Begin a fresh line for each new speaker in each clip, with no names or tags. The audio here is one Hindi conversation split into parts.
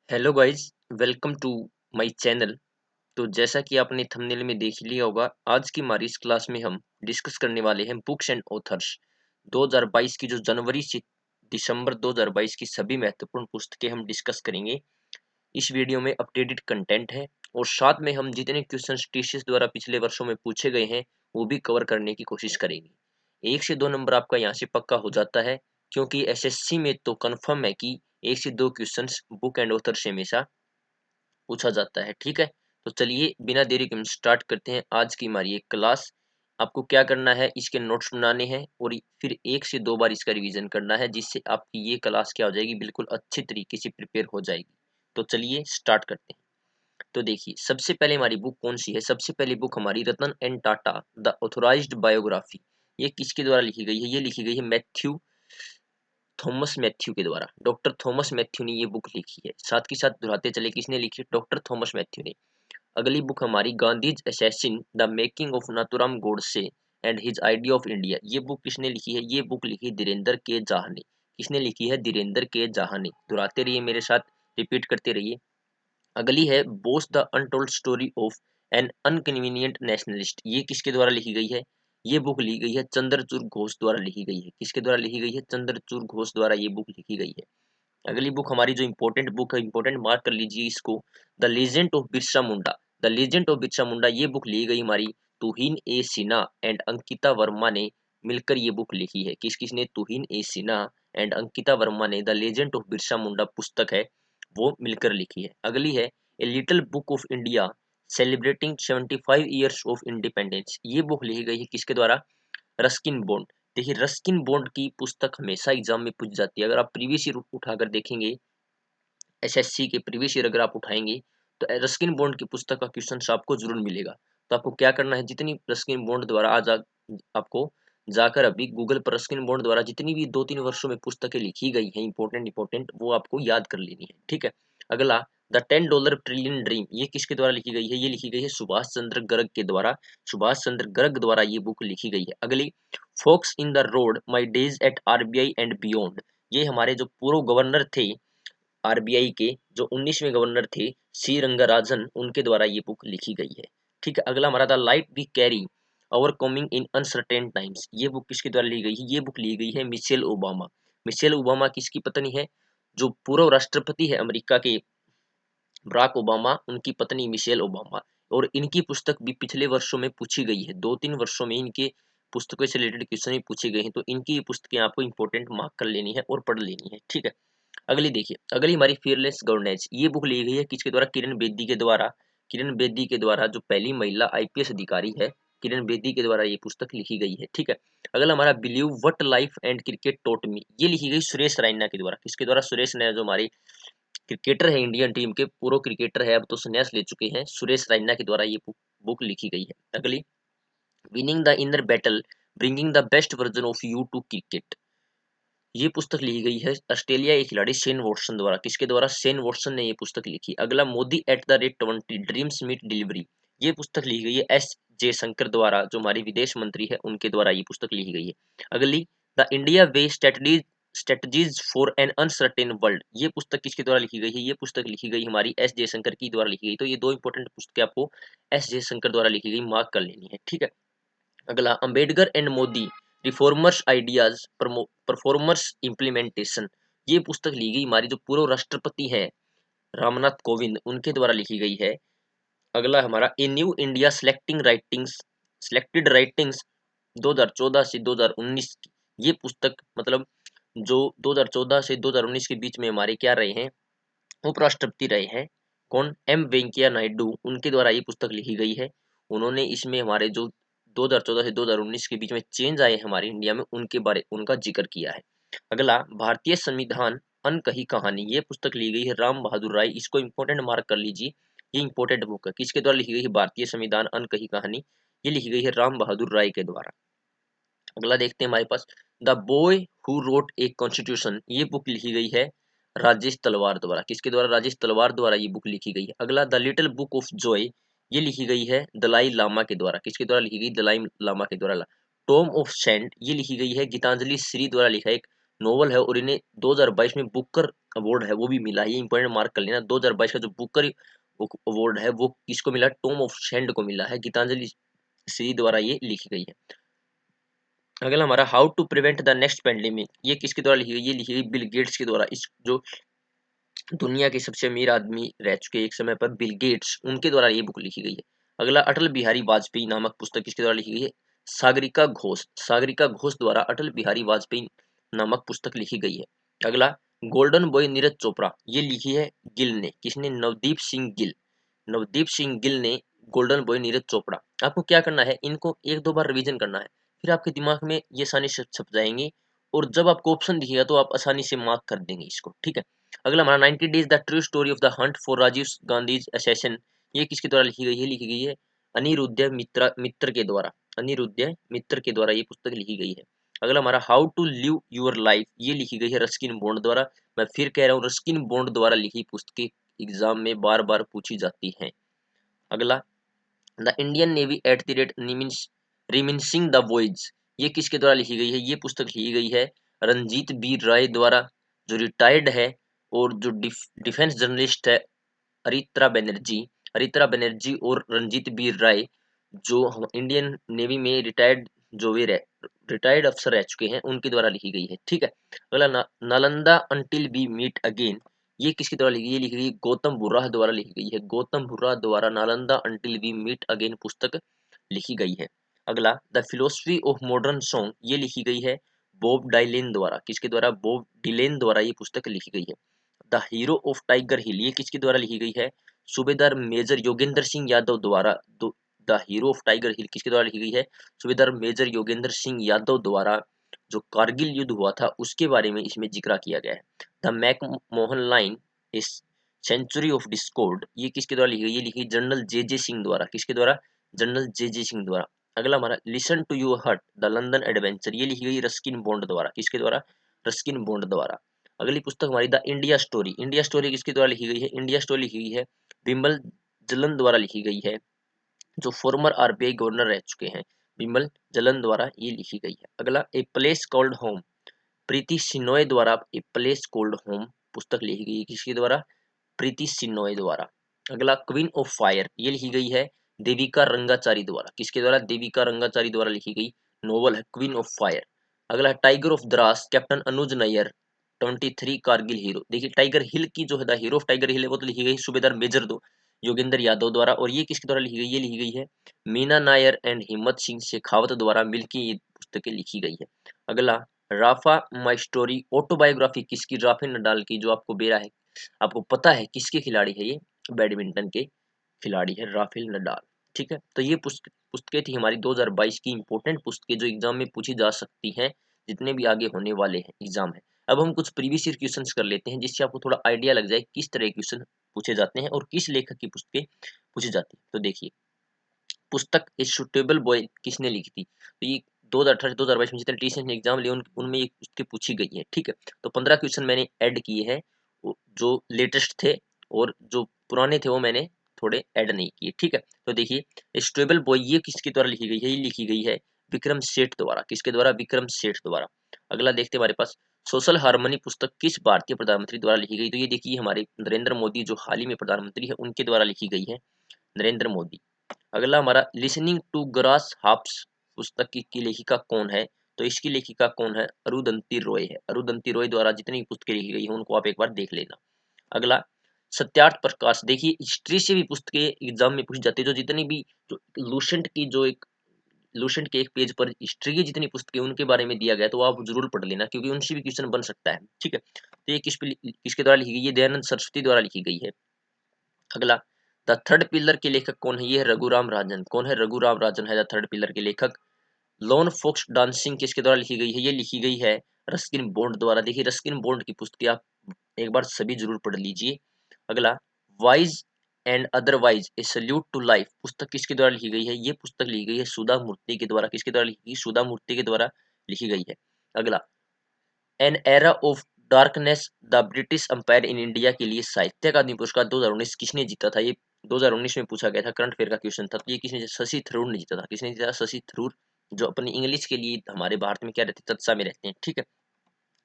Hello guys, welcome to my channel. तो जैसा कि आपने थंबनेल में देख लिया होगा, आज की हमारी इस क्लास में हम डिस्कस करने वाले हैं बुक्स एंड ऑथर्स 2022 की, जो जनवरी से दिसंबर 2022 की सभी महत्वपूर्ण पुस्तकें हम डिस्कस करेंगे। इस वीडियो में अपडेटेड कंटेंट है और साथ में हम जितने क्वेश्चन टीसीएस द्वारा पिछले वर्षों में पूछे गए हैं वो भी कवर करने की कोशिश करेंगे। 1 से 2 नंबर आपका यहाँ से पक्का हो जाता है, क्योंकि एसएससी में तो कंफर्म है कि 1 से 2 क्वेश्चंस बुक एंड ऑथर से हमेशा पूछा जाता है। ठीक है, तो चलिए बिना देरी के हम स्टार्ट करते हैं आज की हमारी एक क्लास। आपको क्या करना है, इसके नोट्स बनाने हैं और फिर 1 से 2 बार इसका रिवीजन करना है, जिससे आपकी ये क्लास क्या हो जाएगी, बिल्कुल अच्छे तरीके से प्रिपेयर हो जाएगी। तो चलिए स्टार्ट करते हैं। तो देखिए, सबसे पहले हमारी बुक कौन सी है। सबसे पहली बुक हमारी Ratan and Tata the authorised biography. ये किसके द्वारा लिखी गई है, ये लिखी गई है मैथ्यू थॉमस मैथ्यू के द्वारा। डॉक्टर थॉमस मैथ्यू ने ये बुक लिखी है। साथ के साथ दोहराते चले, किसने लिखी है, डॉक्टर थॉमस मैथ्यू ने। अगली बुक हमारी Gandhi's assassin the making of Nathuram Godse and his idea of India. ये बुक किसने लिखी है, ये बुक लिखी धीरेन्द्र के जाहा ने। किसने लिखी है, धीरेन्द्र के जाहा ने। दोहराते रहिए मेरे साथ, रिपीट करते रहिए। अगली है Bose the untold story of an inconvenient nationalist. ये किसके द्वारा लिखी गई है, ये बुक ली गई है चंद्रचूड़ घोष द्वारा लिखी गई है। किसके द्वारा लिखी गई है, चंद्रचूड़ घोष द्वारा ये बुक लिखी गई है। अगली बुक हमारी जो इंपॉर्टेंट बुक है, इंपॉर्टेंट मार्क कर लीजिए इसको, the legend of Birsa Munda. The legend of Birsa Munda ये बुक ली गई हमारी तुहिन ए सिन्हा एंड अंकिता वर्मा ने मिलकर ये बुक लिखी है। किस किसने, तुहिन ए सिन्हा एंड अंकिता वर्मा ने the legend of Birsa Munda पुस्तक है वो मिलकर लिखी है। अगली है a little book of India celebrating 75 years of independence. ये बुक लिखी गई है किसके द्वारा, रस्किन बॉन्ड। देखिए, रस्किन बॉन्ड की पुस्तक हमेशा एग्जाम में पूछ जाती है। अगर आप प्रीवियस ईयर उठाकर देखेंगे, एसएससी के प्रीवियस ईयर अगर आप उठाएंगे, तो रस्किन बॉन्ड की पुस्तक का क्वेश्चन आपको जरूर मिलेगा। तो आपको क्या करना है, जितनी रस्किन बॉन्ड द्वारा आपको जाकर अभी गूगल पर रस्किन बॉन्ड द्वारा जितनी भी 2-3 वर्षों में पुस्तकें लिखी गई हैं इंपॉर्टेंट इंपॉर्टेंट, वो आपको याद कर लेनी है। ठीक है, अगला द $10 ट्रिलियन ड्रीम। ये किसके द्वारा लिखी गई है, ये लिखी गई है सुभाष चंद्र गर्ग के द्वारा। सुभाष चंद्र गर्ग द्वारा ये बुक लिखी गई है। अगली, folks in the road my days at RBI and beyond. ये हमारे जो पूर्व गवर्नर थे आरबीआई के, जो 19वें गवर्नर थे सी रंगराजन, उनके द्वारा ये बुक लिखी गई है। ठीक है, अगला हमारा the light we carry overcoming in uncertain times. ये बुक किसके द्वारा ली गई है, ये बुक ली गई है मिशेल ओबामा। मिशेल ओबामा किसकी पत्नी है, जो पूर्व राष्ट्रपति है अमेरिका के बराक ओबामा, उनकी पत्नी मिशेल ओबामा। और इनकी पुस्तक भी पिछले वर्षों में पूछी गई है, 2-3 वर्षों में इनके पुस्तकों से रिलेटेड क्वेश्चन भी पूछे गए हैं। तो इनकी पुस्तकें आपको इंपॉर्टेंट मार्क कर लेनी है और पढ़ लेनी है। ठीक है, अगली देखिए, अगली हमारी फियरलेस गवर्नेंस। ये बुक ली गई है किसके द्वारा, किरण बेदी के द्वारा। किरण बेदी के द्वारा, जो पहली महिला आईपीएस अधिकारी है, किरण बेदी के द्वारा ये पुस्तक लिखी गई है। ठीक है, अगला हमारा believe what life and cricket taught me. ये लिखी गई सुरेश रैना के द्वारा। किसके द्वारा, सुरेश रैना, जो हमारे क्रिकेटर है, इंडियन टीम के पूर्व क्रिकेटर है, अब तो संन्यास ले चुके हैं, सुरेश रैना के द्वारा ये बुक लिखी गई है। अगली, winning the inner battle bringing the best version of you to cricket. ये पुस्तक लिखी गई है ऑस्ट्रेलिया के खिलाड़ी शेन वॉटसन द्वारा। किसके द्वारा, शेन वॉटसन ने ये पुस्तक लिखी। अगला, Modi at the rate 20 dreams meet delivery. ये पुस्तक लिखी गई है एस जयशंकर द्वारा, जो हमारे विदेश मंत्री है, उनके द्वारा ये पुस्तक लिखी गई है। अगली, the India way strategies for an uncertain world. ये पुस्तक किसके द्वारा लिखी गई है, ये पुस्तक लिखी गई हमारी एस जयशंकर की द्वारा लिखी गई। तो ये दो इंपॉर्टेंट पुस्तकें आपको एस जयशंकर द्वारा लिखी गई मार्क कर लेनी है। ठीक है, अगला, Ambedkar and Modi reformers ideas performers implementation. ये पुस्तक ली गई हमारी जो पूर्व राष्ट्रपति हैं रामनाथ कोविंद, उनके द्वारा लिखी गई है। अगला हमारा a new India selected writings 2014 से 2019 की। ये पुस्तक मतलब जो 2014 से 2019 के बीच में हमारे क्या रहे हैं, उपराष्ट्रपति रहे हैं, कौन, एम वेंकैया नायडू, उनके द्वारा ये पुस्तक लिखी गई है। उन्होंने इसमें हमारे जो 2014 से 2019 के बीच में चेंज आए हमारे इंडिया में, उनका जिक्र किया है। अगला, भारतीय संविधान अनकही कहानी। ये पुस्तक ली गई है राम बहादुर राय। इसको इंपॉर्टेंट मार्क कर लीजिए, ये इंपॉर्टेंट बुक है। किसके द्वारा लिखी गई है, भारतीय संविधान अनकही कहानी, ये लिखी गई है राम बहादुर राय के द्वारा। अगला देखते हैं हमारे पास, the boy who wrote a constitution. ये बुक लिखी गई है राजेश तलवार द्वारा। किसके द्वारा, राजेश तलवार द्वारा ये बुक लिखी गई है। अगला, the little book of Joy. ये लिखी गई है दलाई लामा के द्वारा। किसके द्वारा लिखी गई, दलाई लामा के द्वारा। टॉम ऑफ सेंट, ये लिखी गई है गीतांजलि श्री द्वारा लिखा एक नोवेल है, और इन्हें 2022 में बुकर अवार्ड है वो भी मिला है, ये इंपॉर्टेंट मार्क कर लेना। 2022 का जो बुकर अवार्ड है वो किसको मिला, टॉम ऑफ सेंड को मिला है, गीतांजलि श्री द्वारा ये लिखी गई है। अगला हमारा how to prevent the next pandemic, ये किसके द्वारा लिखी गई, ये लिखी गई बिल गेट्स के द्वारा। इस जो दुनिया के सबसे अमीर आदमी रह चुके एक समय पर, बिल गेट्स, उनके द्वारा ये बुक लिखी गई है। अगला अटल बिहारी वाजपेयी नामक पुस्तक किसके द्वारा लिखी गई है, सागरिका घोष, सागरिका घोष द्वारा अटल बिहारी वाजपेयी नामक पुस्तक लिखी गई है। अगला गोल्डन बॉय नीरज चोपड़ा, ये लिखी है गिल ने, किसने, नवदीप सिंह गिल, नवदीप सिंह गिल ने गोल्डन बॉय नीरज चोपड़ा। आपको क्या करना है, इनको एक दो बार रिवीजन करना है, फिर आपके दिमाग में ये आसानी से छप जाएंगे, और जब आपको ऑप्शन दिखेगा तो आप आसानी से मार्क कर देंगे इसको, ठीक है। अगला हमारा 90 days the true story of the hunt for Rajiv Gandhi assassin, ये किसके द्वारा लिखी गई है, लिखी गई है अनिरुद्ध मित्र के द्वारा, अनिरुद्ध मित्र के द्वारा ये पुस्तक लिखी गई है। अगला हमारा how to live your life, ये लिखी गई है रस्किन बॉन्ड द्वारा। मैं फिर कह रहा हूँ, रस्किन बॉन्ड द्वारा लिखी पुस्तकें एग्जाम में बार बार पूछी जाती हैं। अगला the Indian navy eight the rate रिमिनिसिंग the voyage, ये किसके द्वारा लिखी गई है, ये पुस्तक लिखी गई है रंजीत बी राय द्वारा, जो रिटायर्ड है, और जो डिफेंस जर्नलिस्ट है अरित्रा बनर्जी, अरित्रा बनर्जी और रंजीत बी राय, जो हम इंडियन नेवी में रिटायर्ड, जो वे रिटायर्ड अफसर रह चुके हैं, उनके द्वारा लिखी गई है, ठीक है। अगला Nalanda until we meet again, ये किसके द्वारा लिखी गई, ये लिखी गई गौतम बुर्राह द्वारा लिखी गई है, गौतम बुर्राह द्वारा Nalanda until we meet again पुस्तक लिखी गई है। अगला the philosophy of modern song, ये लिखी गई है बॉब डाइलेन द्वारा, किसके द्वारा, बॉब डिलेन द्वारा ये पुस्तक लिखी गई है। द हीरो ऑफ टाइगर हिल, ये किसके द्वारा लिखी गई है, सूबेदार मेजर योगेंद्र सिंह यादव द्वारा। द हीरो ऑफ टाइगर हिल किसके द्वारा लिखी गई है, सूबेदार मेजर योगेंद्र सिंह यादव द्वारा, जो कारगिल युद्ध हुआ था उसके बारे में इसमें जिक्र किया गया है। द मैक मोहन लाइन इस सेंचुरी ऑफ डिस्कॉर्ड, ये किसके द्वारा लिखी गई, ये लिखी जनरल जे जे सिंह द्वारा, किसके द्वारा, जनरल जे जे सिंह द्वारा। अगला हमारा listen to your heart the London adventure, ये लिखी गई रस्किन बॉन्ड द्वारा, किसके द्वारा, रस्किन बॉन्ड द्वारा। अगली पुस्तक हमारी the India story, India story किसके द्वारा लिखी गई है, इंडिया स्टोरी लिखी गई है बिमल जलन द्वारा लिखी गई है, जो फॉर्मर आरबीआई गवर्नर रह चुके हैं, बिमल जलन द्वारा ये लिखी गई है। अगला ए प्लेस कॉल्ड होम, प्रीति सिनोय द्वारा ए प्लेस कॉल्ड होम पुस्तक लिखी गई है, किसके द्वारा, प्रीति सिनोय द्वारा। अगला क्वीन ऑफ फायर, ये लिखी गई है देविका रंगाचारी द्वारा, किसके द्वारा, देविका रंगाचारी द्वारा लिखी गई नोवेल है क्वीन ऑफ फायर। अगला tiger of Dras captain Anuj Nayyar 23 Kargil hero, देखिए टाइगर हिल की जो है the hero of Tiger Hill है वो तो लिखी गई सूबेदार मेजर दो योगेंद्र यादव द्वारा, और ये किसके द्वारा लिखी गई, ये लिखी गई है मीना नायर एंड हिम्मत सिंह शेखावत द्वारा मिलकर ये पुस्तकें लिखी गई है। अगला राफा माई स्टोरी ऑटोबायोग्राफी किसकी, राफेल नडाल की, जो आपको बेरा है, आपको पता है किसके खिलाड़ी है ये, बैडमिंटन के खिलाड़ी है राफेल नडाल, ठीक है। तो ये पुस्तकें थी हमारी 2022 की इंपॉर्टेंट पुस्तकें, जो एग्जाम में पूछी जा सकती हैं, जितने भी आगे होने वाले हैं एग्जाम है। अब हम कुछ प्रीवियस ईयर क्वेश्चंस कर लेते हैं, जिससे आपको थोड़ा आइडिया लग जाए किस तरह के क्वेश्चन पूछे जाते हैं और किस लेखक की पुस्तकें पूछी जाती है। तो देखिए, पुस्तक ए सुटेबल बॉय किसने लिखी थी, तो ये 2018-2022 में जितने टीचर ने एग्जाम लिए उनमें ये पुस्तकें पूछी गई है, ठीक है। तो 15 क्वेश्चन मैंने ऐड किए हैं, जो लेटेस्ट थे, और जो पुराने थे वो मैंने थोड़े ऐड नहीं किए, ठीक है। तो देखिए स्टेबल बॉय ये किसके द्वारा लिखी गई है, ये लिखी गई है विक्रम सेठ द्वारा, किसके द्वारा, विक्रम सेठ द्वारा। अगला देखते हैं हमारे पास सोशल हार्मनी पुस्तक किस भारतीय प्रधानमंत्री द्वारा लिखी गई, तो ये देखिए हमारे नरेंद्र मोदी, जो हाल ही में प्रधानमंत्री है, उनके द्वारा लिखी गई है, नरेंद्र मोदी। अगला हमारा लिसनिंग टू ग्रास हाप्स पुस्तक की लेखिका कौन है, तो इसकी लेखिका कौन है, अरुंधति रॉय है, अरुंधति रॉय द्वारा जितनी पुस्तकें लिखी गई हैं उनको आप एक बार देख लेना। अगला सत्यार्थ प्रकाश, देखिए हिस्ट्री से भी पुस्तकें एग्जाम में पूछी जाती है, जो जितनी भी, जो लूसेंट की जो एक लूसेंट के एक पेज पर हिस्ट्री की जितनी पुस्तकें उनके बारे में दिया गया, तो आप जरूर पढ़ लेना, क्योंकि उनसे भी क्वेश्चन बन सकता है, ठीक है। तो ये किसके द्वारा लिखी गई, ये दयानंद सरस्वती द्वारा लिखी गई है। अगला द थर्ड पिलर के लेखक कौन है, ये है रघुराम राजन, कौन है, रघुराम राजन है द थर्ड पिलर के लेखक। लॉन फॉक्स डांसिंग किसके द्वारा लिखी गई है, ये लिखी गई है रस्किन बॉन्ड द्वारा, देखिए रस्किन बॉन्ड की पुस्तकें आप एक बार सभी जरूर पढ़ लीजिए। अगला wise and otherwise a salute to life पुस्तक किसके द्वारा लिखी गई है, ये पुस्तक लिखी गई है सुधा मूर्ति के द्वारा, किसके द्वारा लिखी गई, सुधा मूर्ति के द्वारा लिखी गई है। अगला an era of darkness the British umpire in India के लिए साहित्य अकादमी पुरस्कार 2019 किसने जीता था, ये 2019 में पूछा गया था, करंट अफेयर का क्वेश्चन था। तो ये किसने, शशि थरूर ने जीता था, किसने जीता था, शशि थरूर, जो अपनी इंग्लिश के लिए हमारे भारत में क्या रहते हैं, तत्सा में रहते हैं, ठीक है।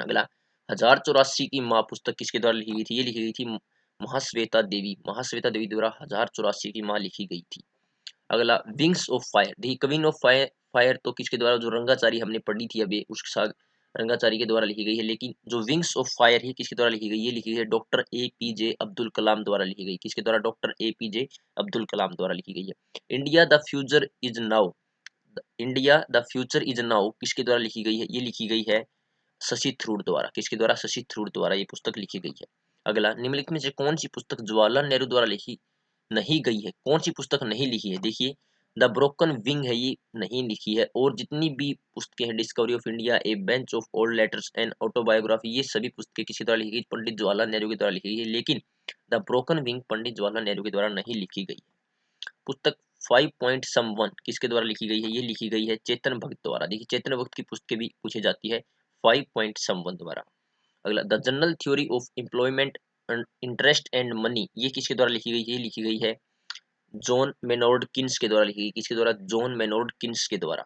अगला 1084 की माँ पुस्तक किसके द्वारा लिखी गई थी? ये लिखी गई थी महाश्वेता देवी, महाश्वेता देवी द्वारा 1084 की माँ लिखी गई थी। अगला विंग्स ऑफ फायर, देखिए क्वीन ऑफ फायर, फायर तो किसके द्वारा, जो रंगाचारी हमने पढ़ी थी अभी उसके साथ, रंगाचारी के द्वारा लिखी गई है। लेकिन जो विंग्स ऑफ फायर है किसके द्वारा लिखी गई, ये लिखी गई है डॉक्टर APJ अब्दुल कलाम द्वारा लिखी गई। किसके द्वारा? डॉक्टर APJ अब्दुल कलाम द्वारा लिखी गई है। India the future is now, India the future is now किसके द्वारा लिखी गई है? ये लिखी गई है शशि थरूर द्वारा। किसके द्वारा? शशि थरूर द्वारा ये पुस्तक लिखी गई है। अगला, निम्नलिखित में से कौन सी पुस्तक जवाहरलाल नेहरू द्वारा लिखी नहीं गई है? कौन सी पुस्तक नहीं लिखी है? देखिए द ब्रोकन विंग है, ये नहीं लिखी है। और जितनी भी पुस्तकें हैं, discovery of India, A bench of old letters and autobiography, ये सभी पुस्तकें किसी द्वारा लिखी गई? पंडित जवाहरलाल नेहरू के द्वारा लिखी गई है। लेकिन the broken wing Pandit Jawaharlal Nehru के द्वारा नहीं लिखी गई है। पुस्तक 5 पॉइंट सम वन किसके द्वारा लिखी गई है? ये लिखी गई है चेतन भगत द्वारा। देखिए चेतन भगत की पुस्तकें भी पूछी जाती है 5 पॉइंट सम वन द्वारा। अगला, the general theory of employment interest and money, ये किसके द्वारा लिखी गई है? ये लिखी गई है जॉन मेनोर्ड किन्स के द्वारा लिखी गई। किसके द्वारा? जॉन मेनोर्ड किन्स के द्वारा।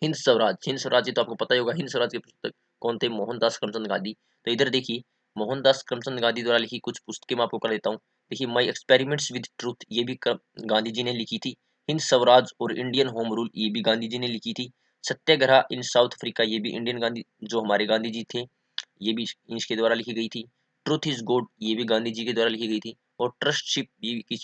हिंद स्वराज, हिंद स्वराज ये तो आपको पता ही होगा। हिंद स्वराज के पुस्तक कौन थे? मोहनदास करमचंद गांधी। तो इधर देखिए मोहनदास करमचंद गांधी द्वारा लिखी कुछ पुस्तकें मैं आपको कर देता हूँ। देखिए माई एक्सपेरिमेंट्स विद ट्रूथ, ये भी गांधी जी ने लिखी थी। हिंद स्वराज और इंडियन होम रूल, ये भी गांधी जी ने लिखी थी। सत्याग्रह इन साउथ अफ्रीका, ये भी इंडियन गांधी, जो हमारे गांधी जी थे, ये भी इनके द्वारा लिखी गई थी। ट्रूथ इज गॉड, ये भी गांधी जी के द्वारा लिखी गई थी। और ट्रस्टशिप, ये भी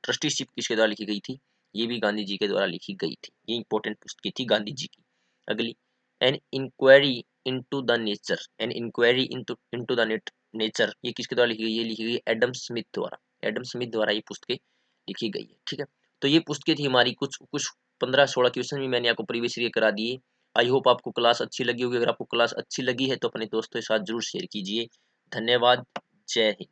ट्रस्टीशिप किसके द्वारा लिखी गई थी? ये भी गांधी जी के द्वारा लिखी गई थी। ये इंपॉर्टेंट पुस्तकें थी गांधी जी की। अगली, an inquiry into the nature, an inquiry into into the nature, ये किसके द्वारा लिखी गई? ये लिखी गई एडम स्मिथ द्वारा। एडम स्मिथ द्वारा ये पुस्तकें लिखी गई है। ठीक है, तो ये पुस्तकें थी हमारी। कुछ कुछ 15-16 क्वेश्चन भी मैंने आपको प्रीवियस ईयर करा दिए। आई होप आपको क्लास अच्छी लगी होगी। अगर आपको क्लास अच्छी लगी है तो अपने दोस्तों के साथ जरूर शेयर कीजिए। धन्यवाद। जय हिंद।